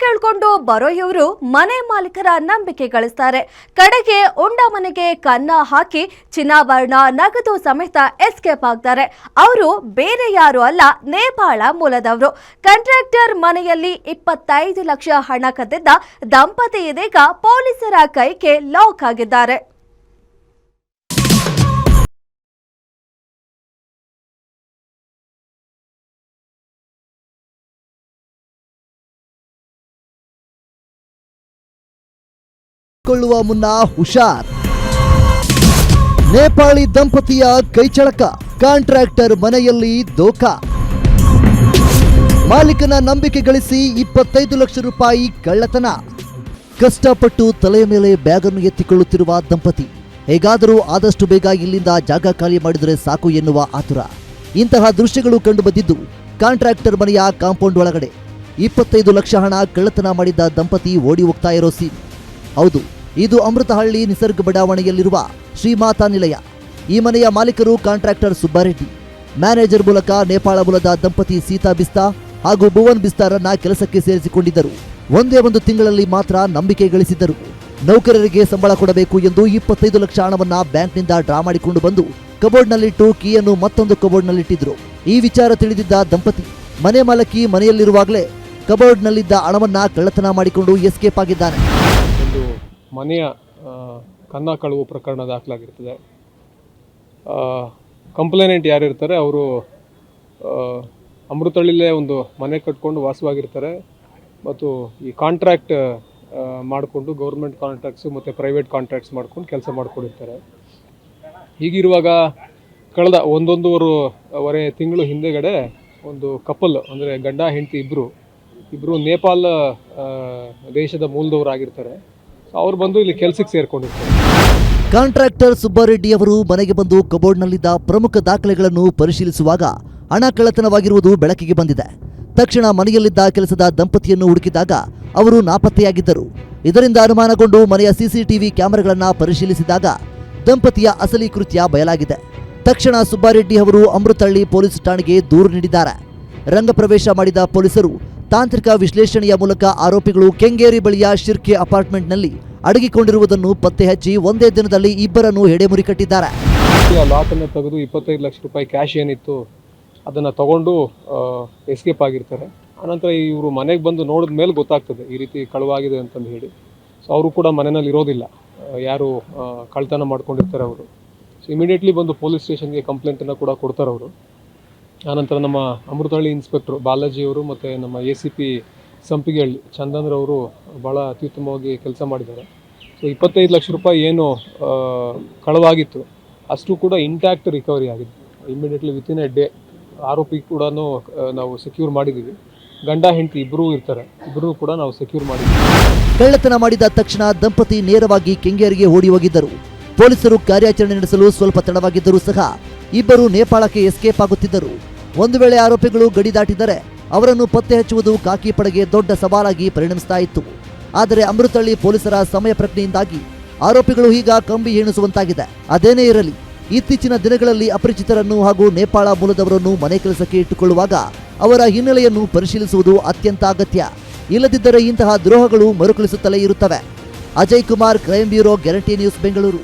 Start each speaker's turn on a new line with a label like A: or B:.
A: ಕೇಳ್ಕೊಂಡು ಬರೋ ಇವರು ಮನೆ ಮಾಲೀಕರ ನಂಬಿಕೆ ಗಳಿಸ್ತಾರೆ. ಕಡೆಗೆ ಉಂಡ ಮನೆಗೆ ಕನ್ನ ಹಾಕಿ ಚಿನ್ನಾಭರಣ ನಗದು ಸಮೇತ ಎಸ್ಕೇಪ್ ಆಗ್ತಾರೆ. ಅವರು ಬೇರೆ ಯಾರು ಅಲ್ಲ, ನೇಪಾಳ ಮೂಲದವರು. ಕಾಂಟ್ರಾಕ್ಟರ್ ಮನೆಯಲ್ಲಿ 25 ಲಕ್ಷ ಹಣ ಕದ್ದಿದ್ದ ದಂಪತಿ ಇದೀಗ ಪೊಲೀಸರ ಕೈಗೆ ಲಾಕ್ ಆಗಿದ್ದಾರೆ.
B: ಕೊಳ್ಳುವ ಮುನ್ನ ಹುಷಾರ್. ನೇಪಾಳಿ ದಂಪತಿಯ ಕೈಚಳಕ, ಕಾಂಟ್ರಾಕ್ಟರ್ ಮನೆಯಲ್ಲಿ ದೋಖಾ. ಮಾಲೀಕನ ನಂಬಿಕೆ ಗಳಿಸಿ 25 ಲಕ್ಷ ರೂಪಾಯಿ ಕಳ್ಳತನ. ಕಷ್ಟಪಟ್ಟು ತಲೆಯ ಮೇಲೆ ಬ್ಯಾಗ್ ಅನ್ನು ಎತ್ತಿಕೊಳ್ಳುತ್ತಿರುವ ದಂಪತಿ ಹೇಗಾದರೂ ಆದಷ್ಟು ಬೇಗ ಇಲ್ಲಿಂದ ಜಾಗ ಖಾಲಿ ಮಾಡಿದರೆ ಸಾಕು ಎನ್ನುವ ಆತುರ. ಇಂತಹ ದೃಶ್ಯಗಳು ಕಂಡುಬಂದಿದ್ದು ಕಾಂಟ್ರಾಕ್ಟರ್ ಮನೆಯ ಕಾಂಪೌಂಡ್ ಒಳಗಡೆ 25 ಲಕ್ಷ ಹಣ ಕಳ್ಳತನ ಮಾಡಿದ್ದ ದಂಪತಿ ಓಡಿ ಹೋಗ್ತಾ ಇರೋ ಸೀನ್. ಹೌದು, ಇದು ಅಮೃತಹಳ್ಳಿ ನಿಸರ್ಗ ಬಡಾವಣೆಯಲ್ಲಿರುವ ಶ್ರೀಮಾತಾ ನಿಲಯ. ಈ ಮನೆಯ ಮಾಲೀಕರು ಕಾಂಟ್ರಾಕ್ಟರ್ ಸುಬ್ಬಾರೆಡ್ಡಿ. ಮ್ಯಾನೇಜರ್ ಮೂಲಕ ನೇಪಾಳ ಮೂಲದ ದಂಪತಿ ಸೀತಾ ಬಿಸ್ತಾ ಹಾಗೂ ಭುವನ್ ಬಿಸ್ತಾರನ್ನ ಕೆಲಸಕ್ಕೆ ಸೇರಿಸಿಕೊಂಡಿದ್ದರು. ಒಂದೇ ಒಂದು ತಿಂಗಳಲ್ಲಿ ಮಾತ್ರ ನಂಬಿಕೆ ಗಳಿಸಿದ್ದರು. ನೌಕರರಿಗೆ ಸಂಬಳ ಕೊಡಬೇಕು ಎಂದು 25 ಲಕ್ಷ ಹಣವನ್ನ ಬ್ಯಾಂಕ್ನಿಂದ ಡ್ರಾ ಮಾಡಿಕೊಂಡು ಬಂದು ಕಬೋರ್ಡ್ನಲ್ಲಿಟ್ಟು ಕೀಯನ್ನು ಮತ್ತೊಂದು ಕಬೋರ್ಡ್ನಲ್ಲಿಟ್ಟಿದ್ರು. ಈ ವಿಚಾರ ತಿಳಿದಿದ್ದ ದಂಪತಿ ಮನೆ ಮಾಲಕಿ ಮನೆಯಲ್ಲಿರುವಾಗಲೇ ಕಬೋರ್ಡ್ನಲ್ಲಿದ್ದ ಹಣವನ್ನ ಕಳ್ಳತನ ಮಾಡಿಕೊಂಡು ಎಸ್ಕೇಪ್ ಆಗಿದ್ದಾನೆ.
C: ಮನೆಯ ಕನ್ನ ಕಳವು ಪ್ರಕರಣ ದಾಖಲಾಗಿರ್ತದೆ. ಕಂಪ್ಲೇನೆಂಟ್ ಯಾರಿರ್ತಾರೆ ಅವರು ಅಮೃತಹಳ್ಳಿಲೇ ಒಂದು ಮನೆ ಕಟ್ಕೊಂಡು ವಾಸವಾಗಿರ್ತಾರೆ ಮತ್ತು ಈ ಕಾಂಟ್ರಾಕ್ಟ್ ಮಾಡಿಕೊಂಡು ಗೌರ್ಮೆಂಟ್ ಕಾಂಟ್ರಾಕ್ಟ್ಸು ಮತ್ತು ಪ್ರೈವೇಟ್ ಕಾಂಟ್ರಾಕ್ಟ್ಸ್ ಮಾಡ್ಕೊಂಡು ಕೆಲಸ ಮಾಡ್ಕೊಂಡಿರ್ತಾರೆ. ಹೀಗಿರುವಾಗ ಕಳೆದ 1.5 ತಿಂಗಳು ಹಿಂದೆಗಡೆ ಒಂದು ಕಪಲ್ ಅಂದರೆ ಗಂಡ ಹೆಂಡತಿ ಇಬ್ಬರು ನೇಪಾಳ ದೇಶದ ಮೂಲದವರಾಗಿರ್ತಾರೆ. ಅವ್ರು ಬಂದು ಇಲ್ಲಿ ಕೆಲಸಕ್ಕೆ ಸೇರ್ಕೊಂಡಿರ್ತಾರೆ.
B: ಕಾಂಟ್ರಾಕ್ಟರ್ ಸುಬ್ಬಾರೆಡ್ಡಿ ಅವರು ಮನೆಗೆ ಬಂದು ಕಬೋರ್ಡ್ನಲ್ಲಿದ್ದ ಪ್ರಮುಖ ದಾಖಲೆಗಳನ್ನು ಪರಿಶೀಲಿಸುವಾಗ ಹಣ ಕಳ್ಳತನವಾಗಿರುವುದು ಬೆಳಕಿಗೆ ಬಂದಿದೆ. ತಕ್ಷಣ ಮನೆಯಲ್ಲಿದ್ದ ಕೆಲಸದ ದಂಪತಿಯನ್ನು ಹುಡುಕಿದಾಗ ಅವರು ನಾಪತ್ತೆಯಾಗಿದ್ದರು. ಇದರಿಂದ ಅನುಮಾನಗೊಂಡು ಮನೆಯ ಸಿಸಿಟಿವಿ ಕ್ಯಾಮೆರಾಗಳನ್ನು ಪರಿಶೀಲಿಸಿದಾಗ ದಂಪತಿಯ ಅಸಲಿ ಕೃತ್ಯ ಬಯಲಾಗಿದೆ. ತಕ್ಷಣ ಸುಬ್ಬಾರೆಡ್ಡಿ ಅವರು ಅಮೃತಹಳ್ಳಿ ಪೊಲೀಸ್ ಠಾಣೆಗೆ ದೂರು ನೀಡಿದ್ದಾರೆ. ರಂಗಪ್ರವೇಶ ಮಾಡಿದ ಪೊಲೀಸರು ತಾಂತ್ರಿಕ ವಿಶ್ಲೇಷಣೆಯ ಮೂಲಕ ಆರೋಪಿಗಳು ಕೆಂಗೇರಿ ಬಳಿಯ ಶಿರ್ಕೆ ಅಪಾರ್ಟ್ಮೆಂಟ್ನಲ್ಲಿ ಅಡಗಿಕೊಂಡಿರುವುದನ್ನು ಪತ್ತೆ ಹಚ್ಚಿ ಒಂದೇ ದಿನದಲ್ಲಿ ಇಬ್ಬರನ್ನು ಹೆಡೆಮುರಿ ಕಟ್ಟಿದ್ದಾರೆ.
C: ಲಾಕನ್ನು ತೆಗೆದು 25 ಲಕ್ಷ ರೂಪಾಯಿ ಕ್ಯಾಶ್ ಏನಿತ್ತು ಅದನ್ನು ತಗೊಂಡು ಎಸ್ಕೇಪ್ ಆಗಿರ್ತಾರೆ. ಆನಂತರ ಇವರು ಮನೆಗೆ ಬಂದು ನೋಡಿದ ಮೇಲೆ ಗೊತ್ತಾಗ್ತದೆ ಈ ರೀತಿ ಕಳುವಾಗಿದೆ ಅಂತಂದು ಹೇಳಿ. ಸೊ ಅವರು ಕೂಡ ಮನೆಯಲ್ಲಿ ಇರೋದಿಲ್ಲ, ಯಾರು ಕಳ್ತನ ಮಾಡ್ಕೊಂಡಿರ್ತಾರೆ ಅವರು. ಸೊ ಇಮಿಡಿಯೇಟ್ಲಿ ಬಂದು ಪೊಲೀಸ್ ಸ್ಟೇಷನ್ಗೆ ಕಂಪ್ಲೇಂಟನ್ನು ಕೂಡ ಕೊಡ್ತಾರೆ ಅವರು. ಆನಂತರ ನಮ್ಮ ಅಮೃತಹಳ್ಳಿ ಇನ್ಸ್ಪೆಕ್ಟ್ರು ಬಾಲಾಜಿಯವರು ಮತ್ತು ನಮ್ಮ ACP ಸಂಪಿಗೆಹಳ್ಳಿ ಚಂದನ್ರವರು ಭಾಳ ಅತ್ಯುತ್ತಮವಾಗಿ ಕೆಲಸ ಮಾಡಿದ್ದಾರೆ. ಸೊ 25 ಲಕ್ಷ ರೂಪಾಯಿ ಏನು ಕಳವಾಗಿತ್ತು ಅಷ್ಟು ಕೂಡ ಇಂಟ್ಯಾಕ್ಟ್ ರಿಕವರಿ ಆಗಿದೆ. ಇಮಿಡಿಯೇಟ್ಲಿ ವಿತಿನ್ ಎ ಡೇ ಆರೋಪಿ ಕೂಡ ನಾವು ಸೆಕ್ಯೂರ್ ಮಾಡಿದ್ದೀವಿ. ಗಂಡ ಹೆಂಡತಿ ಇಬ್ಬರೂ ಇರ್ತಾರೆ, ಇಬ್ಬರೂ ಕೂಡ ನಾವು ಸೆಕ್ಯೂರ್ ಮಾಡಿದ್ದೀವಿ.
B: ಕಳ್ಳತನ ಮಾಡಿದ ತಕ್ಷಣ ದಂಪತಿ ನೇರವಾಗಿ ಕೆಂಗೇರಿಗೆ ಓಡಿ ಹೋಗಿದ್ದರು. ಪೊಲೀಸರು ಕಾರ್ಯಾಚರಣೆ ನಡೆಸಲು ಸ್ವಲ್ಪ ತಡವಾಗಿದ್ದರೂ ಸಹ ಇಬ್ಬರು ನೇಪಾಳಕ್ಕೆ ಎಸ್ಕೇಪ್ ಆಗುತ್ತಿದ್ದರು. ಒಂದು ವೇಳೆ ಆರೋಪಿಗಳು ಗಡಿ ದಾಟಿದರೆ ಅವರನ್ನು ಪತ್ತೆ ಹಚ್ಚುವುದು ಖಾಕಿ ಪಡೆಗೆ ದೊಡ್ಡ ಸವಾಲಾಗಿ ಪರಿಣಮಿಸ್ತಾ ಇತ್ತು. ಆದರೆ ಅಮೃತಹಳ್ಳಿ ಪೊಲೀಸರ ಸಮಯ ಪ್ರಜ್ಞೆಯಿಂದಾಗಿ ಆರೋಪಿಗಳು ಈಗ ಕಂಬಿ ಎಣಿಸುವಂತಾಗಿದೆ. ಅದೇನೇ ಇರಲಿ, ಇತ್ತೀಚಿನ ದಿನಗಳಲ್ಲಿ ಅಪರಿಚಿತರನ್ನು ಹಾಗೂ ನೇಪಾಳ ಮೂಲದವರನ್ನು ಮನೆ ಕೆಲಸಕ್ಕೆ ಇಟ್ಟುಕೊಳ್ಳುವಾಗ ಅವರ ಹಿನ್ನೆಲೆಯನ್ನು ಪರಿಶೀಲಿಸುವುದು ಅತ್ಯಂತ ಅಗತ್ಯ. ಇಲ್ಲದಿದ್ದರೆ ಇಂತಹ ದ್ರೋಹಗಳು ಮರುಕಳಿಸುತ್ತಲೇ ಇರುತ್ತವೆ. Ajay Kumar, crime bureau, guarantee news, Bengaluru.